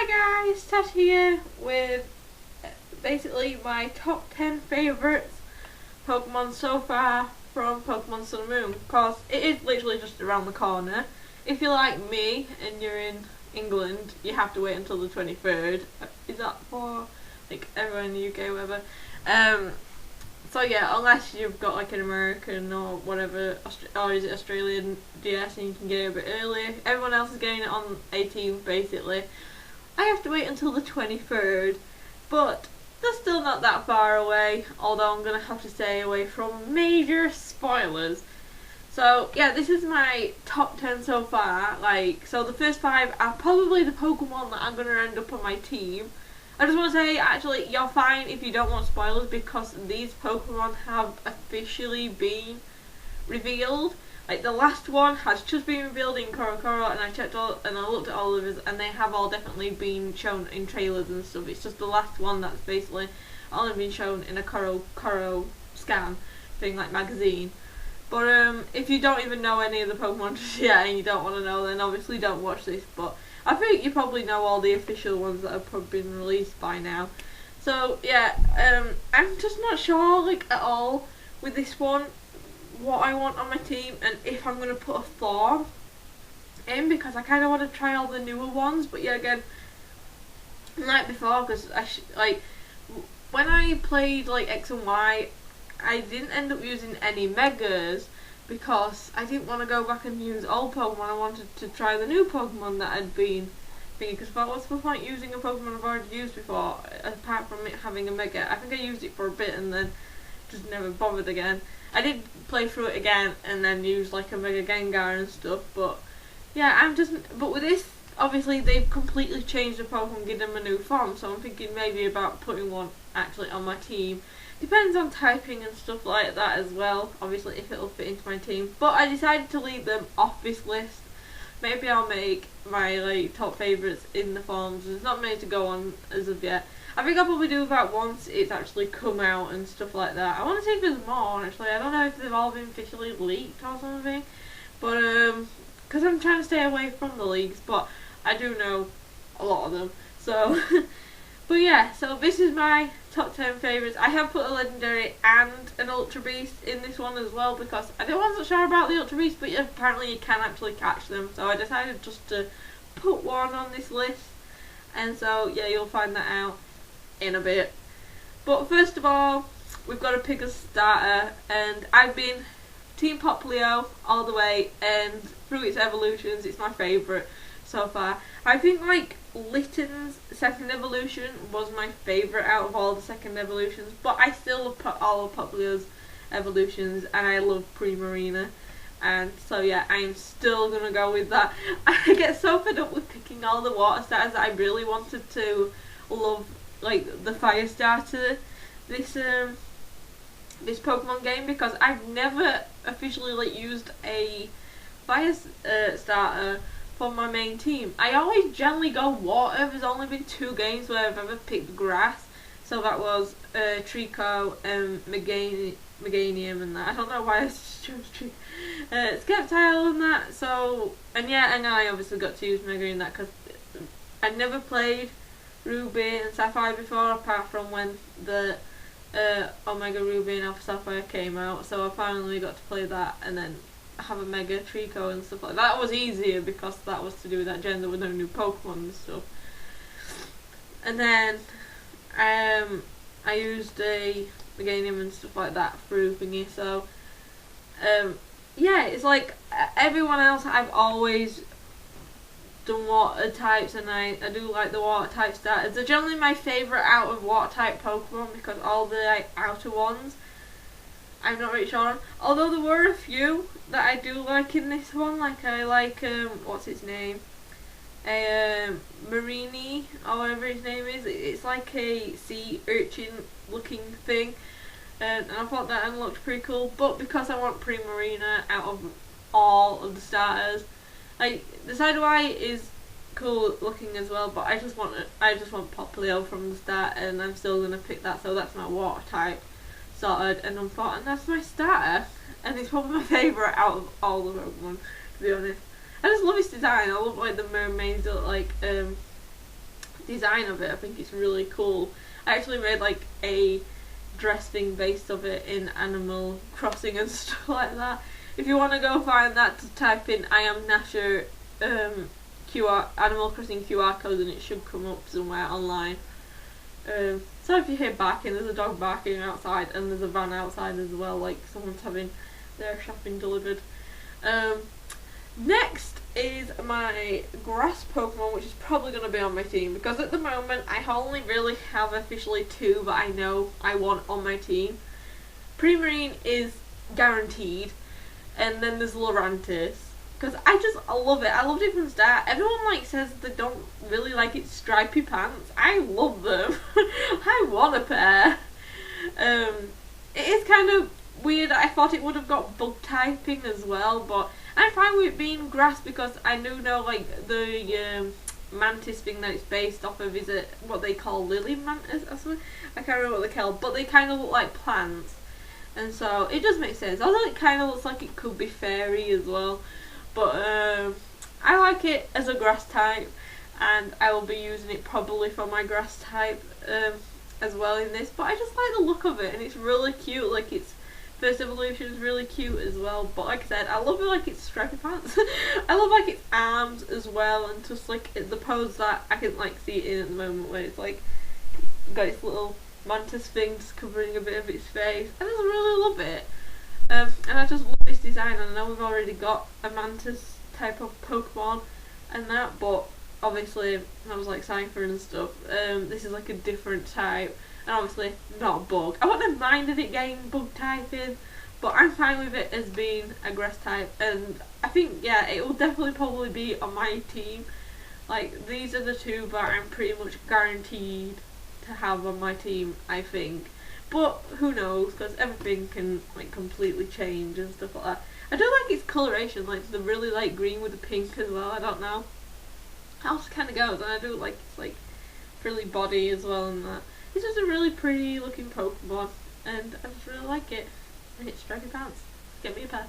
Hi guys, Ted here with basically my top 10 favourites Pokemon so far from Pokemon Sun and Moon, because it is literally just around the corner. If you're like me and you're in England, you have to wait until the 23rd. Is that for like everyone in the UK or whatever? So yeah, unless you've got like an American or whatever, or is it Australian DS and you can get it a bit earlier. Everyone else is getting it on 18th basically. I have to wait until the 23rd, but they're still not that far away, although I'm going to have to stay away from major spoilers. So yeah, this is my top 10 so far. So the first 5 are probably the Pokemon that I'm going to end up on my team. I just want to say, actually, you're fine if you don't want spoilers, because these Pokemon have officially been revealed. Like, the last one has just been revealed in Korokoro, and I looked at all of it, and they have all definitely been shown in trailers and stuff. It's just the last one that's basically only been shown in a Koro scan thing, like magazine. But if you don't even know any of the Pokemon just yet and you don't want to know, then obviously don't watch this. But I think you probably know all the official ones that have probably been released by now. So yeah, I'm just not sure at all with this one what I want on my team and if I'm going to put a form in, because I kind of want to try all the newer ones. But yeah, again, like before, because when I played X and Y, I didn't end up using any Megas because I didn't want to go back and use old Pokemon. I wanted to try the new Pokemon that had been because I thought, what's the point using a Pokemon I've already used before, apart from it having a Mega? I think I used it for a bit and then just never bothered again. I did play through it again and then use a Mega Gengar and stuff, but yeah, but with this, obviously they've completely changed the Pokemon, give them a new form, so I'm thinking maybe about putting one actually on my team. Depends on typing and stuff like that as well, obviously, if it'll fit into my team. But I decided to leave them off this list. Maybe I'll make my top favourites in the forms. There's not many to go on as of yet. I think I'll probably do that once it's actually come out and stuff like that. I want to see if there's more, actually. I don't know if they've all been officially leaked or something. But, because I'm trying to stay away from the leaks, but I do know a lot of them. So, but yeah, so this is my top 10 favourites. I have put a legendary and an Ultra Beast in this one as well, because I wasn't sure about the Ultra Beast, but apparently you can actually catch them. So I decided just to put one on this list. And so, yeah, you'll find that out in a bit. But first of all, we've got to pick a starter, and I've been Team Poplio all the way, and through its evolutions, it's my favourite so far. I think Litten's second evolution was my favourite out of all the second evolutions, but I still love all of Poplio's evolutions, and I love Primarina. And so yeah, I'm still gonna go with that. I get so fed up with picking all the water starters that I really wanted to love the fire starter this Pokemon game, because I've never officially used a fire starter for my main team. I always generally go water. There's only been 2 games where I've ever picked grass, so that was Trico and Meganium and that. I don't know why I chose Trico. Skeptile and that. So, and yeah, and I obviously got to use Mega in that because I never played Ruby and Sapphire before, apart from when the Omega Ruby and Alpha Sapphire came out. So I finally got to play that and then have a Mega Trico and stuff like that. That was easier because that was to do with that gen. There were no new Pokemon and stuff. And then I used a Meganium and stuff like that through thingy. So yeah, it's everyone else I've always done water types, and I do like the water type starters. They're generally my favourite out of water type Pokemon, because all the outer ones I'm not really sure on. Although there were a few that I do like in this one, I like what's its name? Marini, or whatever his name is. It's like a sea urchin looking thing. And I thought that one looked pretty cool, but because I want Primarina out of all of the starters, the Sideway is cool looking as well, but I just want Poplio from the start, and I'm still gonna pick that. So that's my water type started, and that's my starter, and it's probably my favourite out of all the Pokemon, to be honest. I just love its design. I love the mermaids that design of it. I think it's really cool. I actually made like a dress thing based of it in Animal Crossing and stuff like that. If you want to go find that, to type in I am Nasher QR Animal Crossing QR code and it should come up somewhere online. So if you hear barking, there's a dog barking outside and there's a van outside as well, like someone's having their shopping delivered. Next is my grass Pokemon, which is probably going to be on my team, because at the moment I only really have officially 2 that I know I want on my team. Primarine is guaranteed, and then there's Lurantis, because I love it. I loved it from the start. Everyone like says they don't really like its stripy pants. I love them. I want a pair. It is kind of weird. I thought it would have got bug typing as well, but I'm fine with it being grass because I do know like the mantis thing that it's based off of is what they call lily mantis or something. I can't remember what they're called, but they kind of look like plants, and so it does make sense. Although it kind of looks like it could be fairy as well, but I like it as a grass type, and I will be using it probably for my grass type as well in this. But I just like the look of it, and it's really cute. Like its first evolution is really cute as well. But like I said, I love it like its stripy pants. I love like its arms as well, and just like the pose that I can like see it in at the moment, where it's like got its little mantis thing just covering a bit of its face. I just really love it. And I just love this design, and I know we've already got a mantis type of Pokemon and that, but obviously I was like Cypher and stuff, this is like a different type, and obviously not bug. I wouldn't have minded it getting bug typing, but I'm fine with it as being a grass type, and I think, yeah, it will definitely probably be on my team. Like, these are the 2 that I'm pretty much guaranteed to have on my team, I think. But who knows, because everything can like completely change and stuff like that. I do like its coloration, like the really light green with the pink as well. I don't know how it kind of goes, and I do like its like frilly body as well, and that. It's just a really pretty looking Pokemon, and I just really like it. And it's stripy pants. Get me a pair.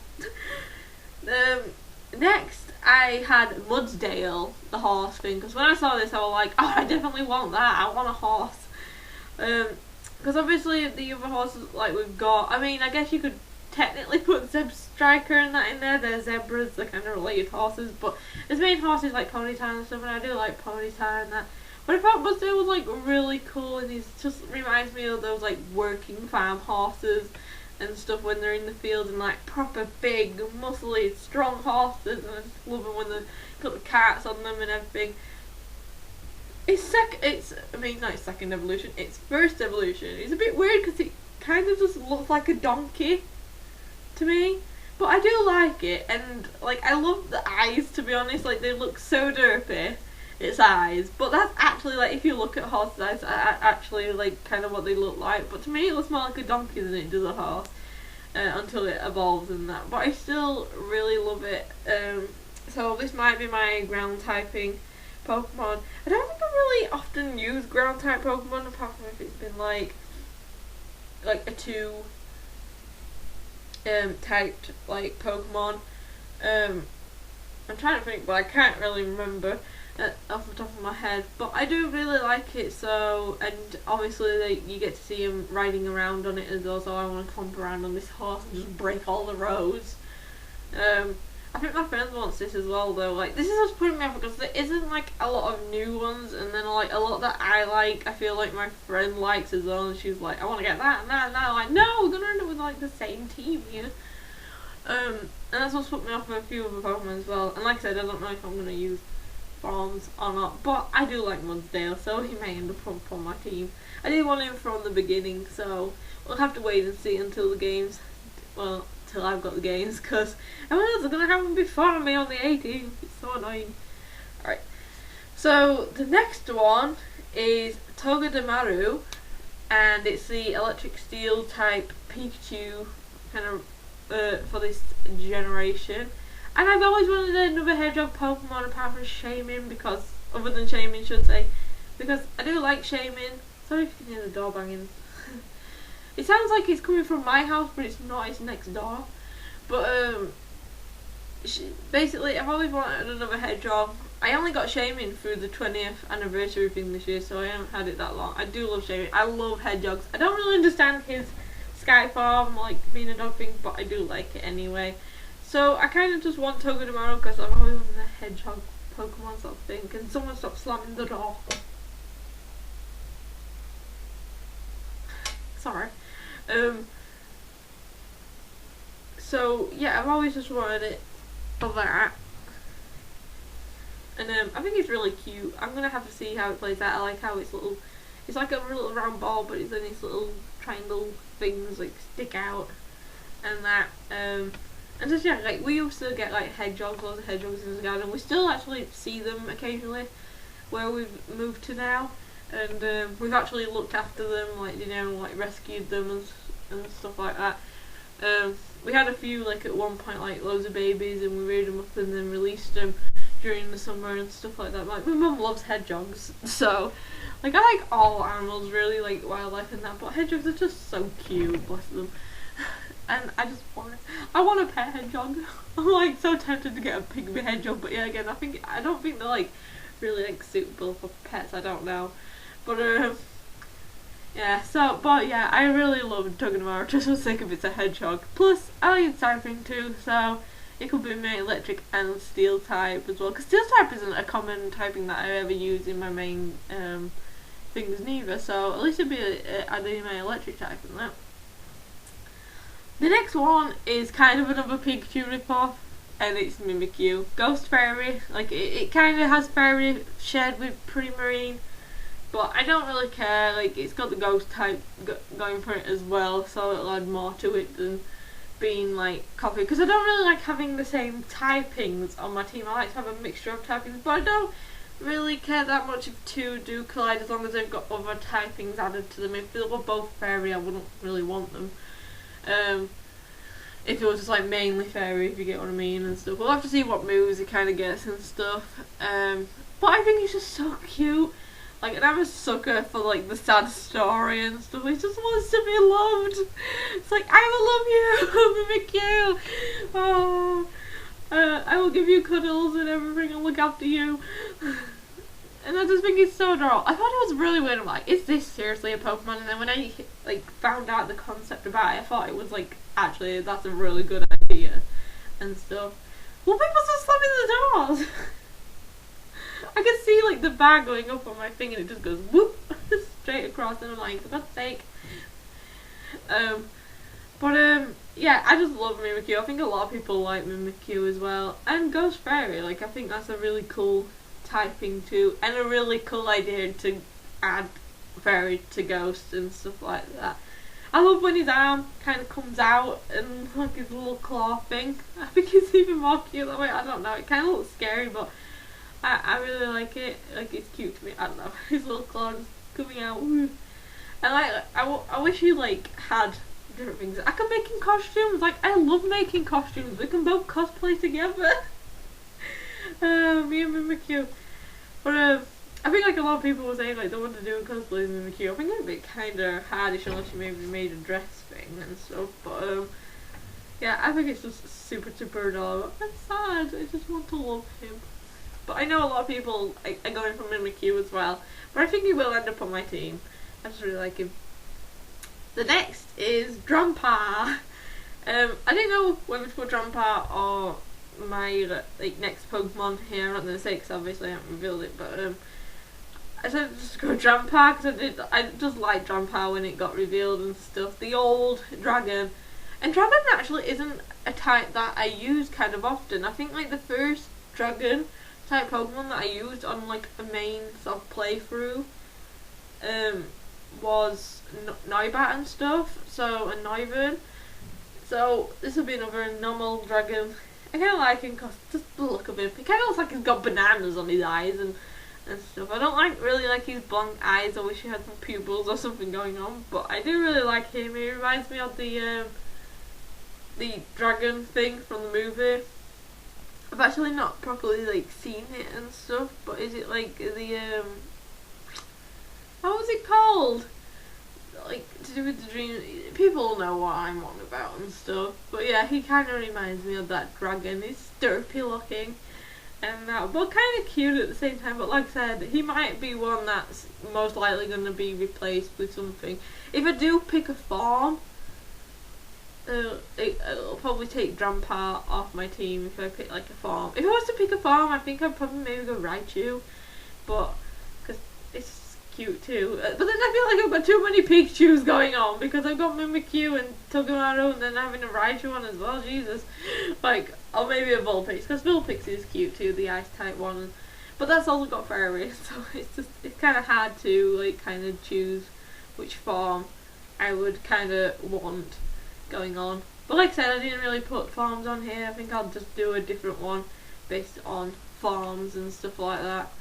Next, I had Mudsdale, the horse thing, because when I saw this, I was like, oh, I definitely want that. I want a horse. Because obviously the other horses like we've got, I mean, I guess you could technically put Zeb Striker and that in there. They're zebras, they're kind of related horses, but there's main horses like Ponyta and stuff, and I do like Ponyta and that. But I thought Mudsdale was like really cool, and he just reminds me of those like working farm horses and stuff when they're in the field, and like proper big, muscly, strong horses, and I just love them when they put the carts on them and everything. I mean, not its second evolution, its first evolution. It's a bit weird because it kind of just looks like a donkey to me, but I do like it, and like I love the eyes, to be honest. Like, they look so derpy, its eyes, but that's actually, like, if you look at horses' eyes, actually like kind of what they look like. But to me, it looks more like a donkey than it does a horse until it evolves and that. But I still really love it. So this might be my ground typing Pokemon. I don't think I really often use ground type Pokemon, apart from if it's been like a 2 typed like Pokemon. I'm trying to think, but I can't really remember off the top of my head. But I do really like it, so, and obviously like, you get to see him riding around on it as well, so I want to clomp around on this horse and just break all the roads. I think my friend wants this as well, though. Like, this is what's putting me off, because there isn't like a lot of new ones, and then like a lot that I like, I feel like my friend likes as well, and she's like, I want to get that and that and that. I'm like, no, we're gonna end up with like the same team here. And that's what's put me off with a few other Pokemon as well. And like I said, I don't know if I'm gonna use Forms or not, but I do like Mudsdale, so he may end up on my team. I did want him from the beginning, so we'll have to wait and see until the games. Well, till I've got the games, because everyone else is going to have them before me on the 18th. It's so annoying. Alright, so the next one is Togedemaru, and it's the electric steel type Pikachu kind of for this generation. And I've always wanted another Hedgehog Pokemon apart from Shaman, because, other than Shaman should say, because I do like Shaman. Sorry if you can hear the door banging. It sounds like it's coming from my house, but it's not, it's next door. But basically, I've always wanted another Hedgehog. I only got shaming through the 20th anniversary thing this year, so I haven't had it that long. I do love shaming. I love hedgehogs. I don't really understand his sky farm, like being a dog thing, but I do like it anyway. So I kind of just want Togedemaru because I've always wanted a hedgehog Pokemon sort of thing. Can someone stop slamming the door? Sorry. So yeah, I've always just wanted it for that. And I think it's really cute. I'm gonna have to see how it plays out. I like how it's little, it's like a little round ball, but it's in these little triangle things like stick out, and that. And just yeah, like we used to get like hedgehogs, lots of hedgehogs in the garden. We still actually see them occasionally where we've moved to now, and we've actually looked after them, like like rescued them and stuff like that. We had a few like at one point, like loads of babies, and we reared them up and then released them during the summer and stuff like that. Like my mum loves hedgehogs, so like I like all animals really, like wildlife and that, but hedgehogs are just so cute, bless them. And I want a pet hedgehog. I'm like so tempted to get a pygmy hedgehog, but yeah, again, I don't think they're like really like suitable for pets. I don't know, but yeah. So, but yeah, I really love Togedemaru just for the sake of it's a hedgehog. Plus, I like typing too, so it could be my electric and steel type as well. Because steel type isn't a common typing that I ever use in my main things neither. So at least it'd be adding my electric type in that. The next one is kind of another Pikachu ripoff, and it's Mimikyu. Ghost Fairy, like it kind of has fairy shared with Primarine, but I don't really care. Like it's got the ghost type going for it as well, so it'll add more to it than being like coffee. Because I don't really like having the same typings on my team. I like to have a mixture of typings, but I don't really care that much if two do collide as long as they've got other typings added to them. If they were both fairy, I wouldn't really want them. If it was just like mainly fairy, if you get what I mean, and stuff. We'll have to see what moves it kind of gets and stuff. But I think it's just so cute. Like, and I'm a sucker for like the sad story and stuff. It just wants to be loved. It's like, I will love you, Mimikyu. Oh, I will give you cuddles and everything and look after you. And I just think it's so adorable. I thought it was really weird. I'm like, is this seriously a Pokemon? And then when I like found out the concept about it, I thought it was like, actually, that's a really good idea and stuff. Well, people just slamming the doors. I can see like the bag going up on my thing, and it just goes whoop straight across, and I'm like, for God's sake. Yeah, I just love Mimikyu. I think a lot of people like Mimikyu as well, and Ghost Fairy. Like, I think that's a really cool typing too, and a really cool idea to add fairy to ghost and stuff like that. I love when his arm kind of comes out and like his little claw thing. I think it's even more cute that way. I don't know, it kind of looks scary, but I really like it. Like, it's cute to me. I don't know, his little claw just coming out. And like I wish he like had different things. I can make him costumes. Like, I love making costumes. We can both cosplay together. Me and Mimikyu. But I think like a lot of people were saying like they want to do a cosplay of Mimikyu. I think it'd be kind of hardish unless you maybe made a dress thing and stuff. But yeah, I think it's just super adorable. I'm sad. I just want to love him. But I know a lot of people are going for Mimikyu as well. But I think he will end up on my team. I just really like him. The next is Drampa. I didn't know whether to put Drampa or my like next Pokemon here. I'm not going to say because obviously I haven't revealed it, but I said just go Drampa because I just like Drampa when it got revealed and stuff. The old dragon. And dragon actually isn't a type that I use kind of often. I think like the first dragon type Pokemon that I used on like a main sort of playthrough was Noibat and stuff, so a Noivern. So this will be another normal dragon. I kind of like him because just the look of him. He kind of looks like he's got bananas on his eyes and stuff. I don't really like his blank eyes. I wish he had some pupils or something going on, but I do really like him. He reminds me of the dragon thing from the movie. I've actually not properly like seen it and stuff, but is it like the what was it called? Like to do with the dream. People know what I'm on about and stuff. But yeah, he kind of reminds me of that dragon. He's derpy looking. and but kind of cute at the same time. But like I said, he might be one that's most likely going to be replaced with something. If I do pick a farm, it'll probably take Grandpa off my team if I pick like a farm. If I was to pick a farm, I think I'd probably maybe go Raichu, but because it's cute too. But then I feel like I've got too many Pikachus going on because I've got Mimikyu and Togedemaru and then having a Raichu one as well. Jesus, like, or maybe a Vulpix because Vulpix is cute too, the Ice type one. But that's also got fairies, so it's kind of hard to like kind of choose which farm I would kind of want going on. But like I said, I didn't really put farms on here. I think I'll just do a different one based on farms and stuff like that.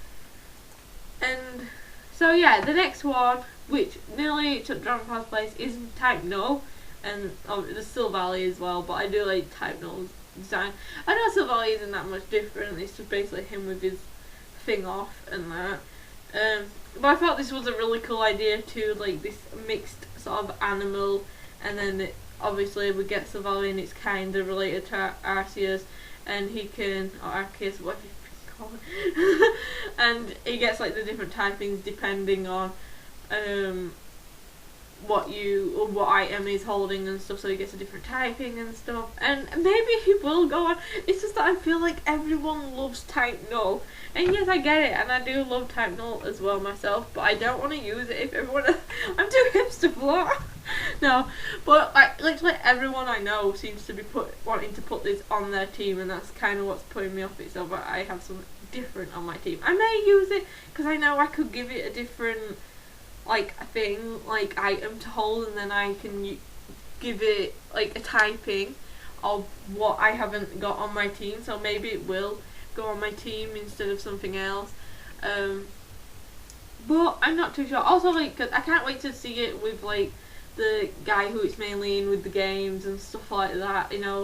And so yeah, the next one, which nearly took Grandpa's place, is Type Null, and there's Silvally as well, but I do like Type Null's design. I know Silvally isn't that much different, it's just basically him with his thing off and that. But I thought this was a really cool idea too, like this mixed sort of animal, and then obviously we get Silvally and it's kind of related to Arceus, and he can, or Arceus, what do you call it, and he gets like the different typings depending on what item he's holding and stuff, so he gets a different typing and stuff, and maybe he will go on. It's just that I feel like everyone loves Type Null, and yes, I get it, and I do love Type Null as well myself, but I don't want to use it if everyone I'm too hipster for that. No, but literally everyone I know seems to be wanting to put this on their team, and that's kind of what's putting me off it. So, but I have something different on my team. I may use it because I know I could give it a different like a thing, like item to hold, and then I can give it like a typing of what I haven't got on my team. So maybe it will go on my team instead of something else. But I'm not too sure. Also, like, 'cause I can't wait to see it with like the guy who it's mainly in with the games and stuff like that, you know,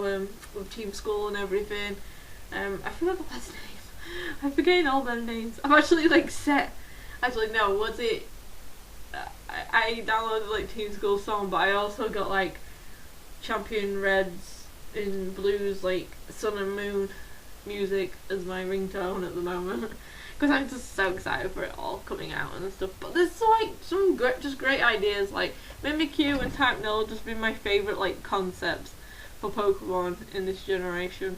with Team School and everything. I forgot the last name. I'm forgetting all their names. I've actually like was it? I downloaded like Team School song, but I also got like Champion Reds and Blues, like Sun and Moon music as my ringtone at the moment. Because I'm just so excited for it all coming out and stuff. But there's like some great ideas, like Mimikyu and Type Null just been my favourite like concepts for Pokemon in this generation.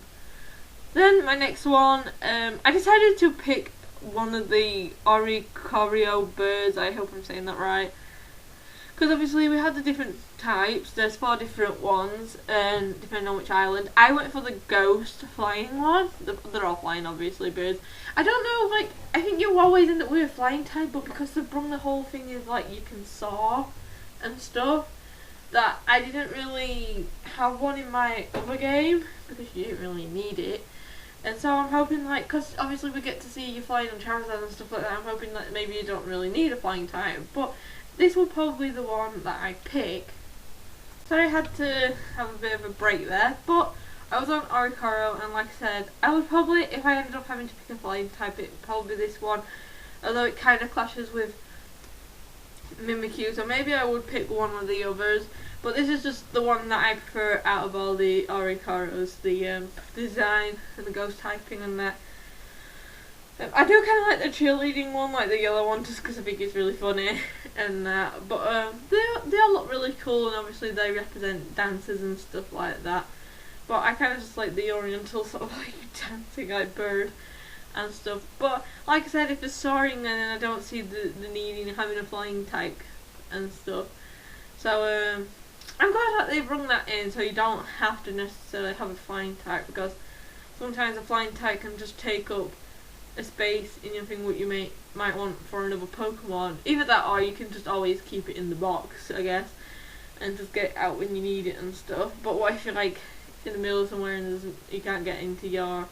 Then my next one, I decided to pick one of the Oricorio birds. I hope I'm saying that right. Because obviously we had the different types, there's 4 different ones, and depending on which island. I went for the ghost flying one. They're all flying, obviously, birds. I don't know, like, I think you always end up with a flying type, but because they've brought the whole thing is like you can soar and stuff, that I didn't really have one in my other game, because you didn't really need it. And so I'm hoping, like, because obviously we get to see you flying on Charizard and stuff like that, I'm hoping that maybe you don't really need a flying type, but this will probably be the one that I pick. So I had to have a bit of a break there, but I was on Oricorio, and like I said, I would probably, if I ended up having to pick a flying type, it would probably be this one, although it kind of clashes with Mimikyu, so maybe I would pick one of the others, but this is just the one that I prefer out of all the Oricorios, the design and the ghost typing and that. I do kind of like the cheerleading one, like the yellow one, just because I think it's really funny and that. But they all look really cool, and obviously they represent dancers and stuff like that. But I kind of just like the oriental sort of like dancing like bird and stuff. But like I said, if it's soaring, then I don't see the need in having a flying type and stuff. So I'm glad that they've rung that in, so you don't have to necessarily have a flying type, because sometimes a flying type can just take up a space in your thing what you might want for another Pokemon. Either that, or you can just always keep it in the box, I guess, and just get it out when you need it and stuff. But what if you're like in the middle of somewhere and you can't get into your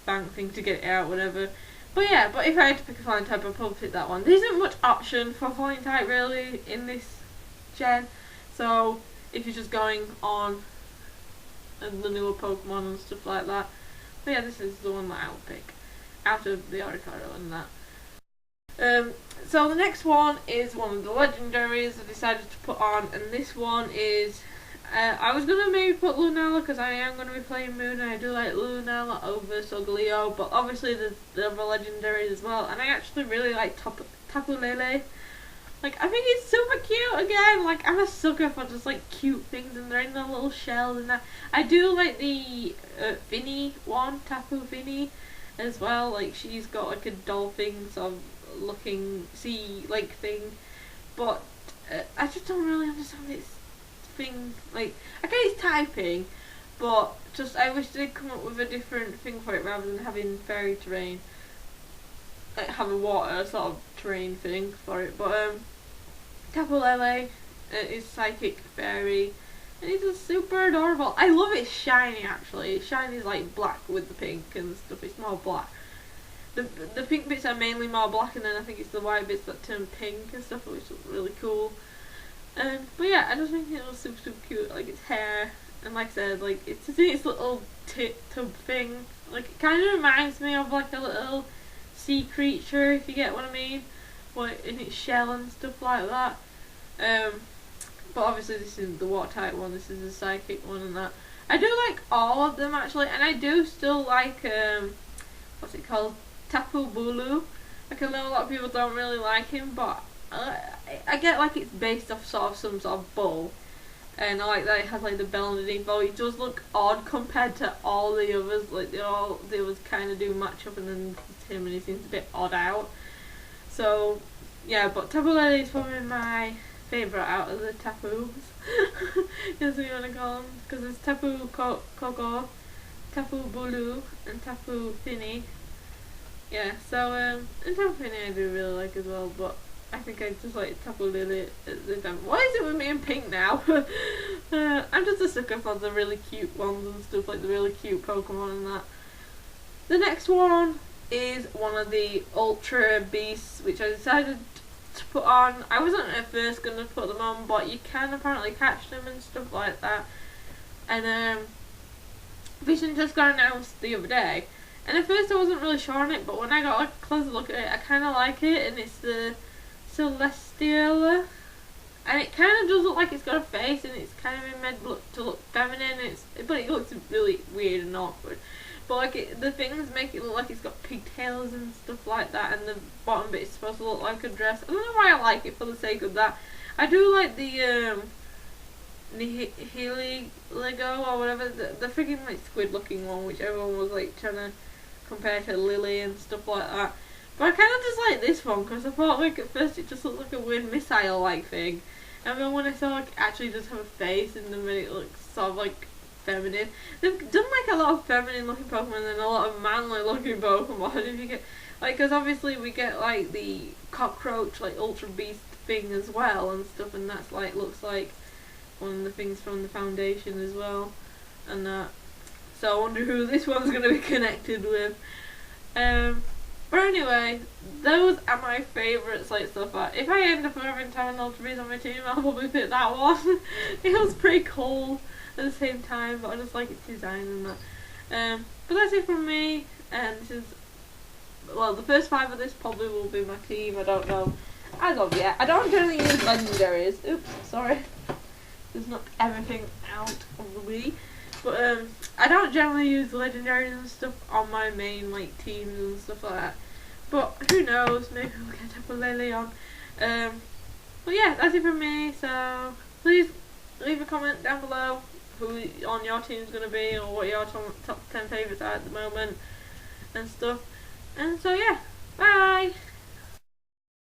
bank thing to get it out, whatever. But yeah, but if I had to pick a flying type, I'd probably pick that one. There isn't much option for flying type really in this gen, so if you're just going on the newer Pokemon and stuff like that. But yeah, this is the one that I'll pick after the Oricorio and that. So the next one is one of the legendaries I decided to put on, and this one is I was gonna maybe put Lunella because I am gonna be playing Moon and I do like Lunella over Solgaleo, but obviously there's the other legendaries as well, and I actually really like Tapu Lele. Like, I think it's super cute again. Like, I'm a sucker for just like cute things, and they're in the little shells and that. I do like the Vinny one, Tapu Vinny, as well. Like, she's got like a dolphin sort of looking sea like thing, but I just don't really understand this thing. Like, I get it's typing, but just I wish they'd come up with a different thing for it rather than having fairy terrain. Like, have a water sort of terrain thing for it. But Tapu Lele is psychic fairy, and it's just super adorable. I love it shiny actually. Shiny is like black with the pink and stuff. It's more black. The pink bits are mainly more black, and then I think it's the white bits that turn pink and stuff, which is really cool. But yeah, I just think it was super cute. Like its hair, and like I said, like it's just its little tub thing. Like it kind of reminds me of like a little sea creature, if you get what I mean, like in its shell and stuff like that. But obviously this is the water type one, this is the psychic one and that. I do like all of them actually, and I do still like what's it called, Tapu Bulu. Like I know a lot of people don't really like him, but I get like it's based off sort of some sort of bull, and I like that it has like the bell underneath. Though it does look odd compared to all the others. Like the others kind of do match up, and then him and he seems a bit odd out. So yeah, but Tapu Lele is probably my favourite out of the Tapus, as we want to call them, because there's Tapu Koko, Tapu Bulu, and Tapu Fini. Yeah, so and Tapu Fini I do really like as well, but I think I just like Tapu Lele at the time. Why is it with me in pink now? I'm just a sucker for the really cute ones and stuff, like the really cute Pokemon and that. The next one is one of the Ultra Beasts, which I decided to put on. I wasn't at first going to put them on, but you can apparently catch them and stuff like that. And Vision just got announced the other day, and at first I wasn't really sure on it, but when I got like a closer look at it, I kind of like it, and it's the Celestial, and it kind of does look like it's got a face, and it's kind of been made to look feminine. But it looks really weird and awkward. But like the things make it look like it's got pigtails and stuff like that, and the bottom bit is supposed to look like a dress. I don't know why I like it for the sake of that. I do like the Lego or whatever, the freaking like squid looking one, which everyone was like trying to compare to Lily and stuff like that. But I kind of just like this one because I thought like at first it just looked like a weird missile like thing, and then when I saw like actually just have a face in them and it looks sort of like feminine. They've done like a lot of feminine looking Pokemon and a lot of manly looking Pokemon. If you get like, because obviously we get like the cockroach like Ultra Beast thing as well and stuff, and that's like looks like one of the things from the Foundation as well, and that. So I wonder who this one's gonna be connected with. But anyway, those are my favourites like so far. If I end up having to have an Ultra Beast on my team, I'll probably pick that one. It was pretty cool at the same time, but I just like its design and that. But that's it from me, and this is, well, the first 5 of this probably will be my team. I don't know as of yet. I don't generally use legendaries. Oops, sorry. Just knocked everything out of the way. But I don't generally use legendaries and stuff on my main like teams and stuff like that. But who knows? Maybe we'll get Tapu Lele on. But yeah, that's it from me. So please leave a comment down below who on your team's gonna be, or what your top 10 favourites are at the moment and stuff. And so yeah, bye!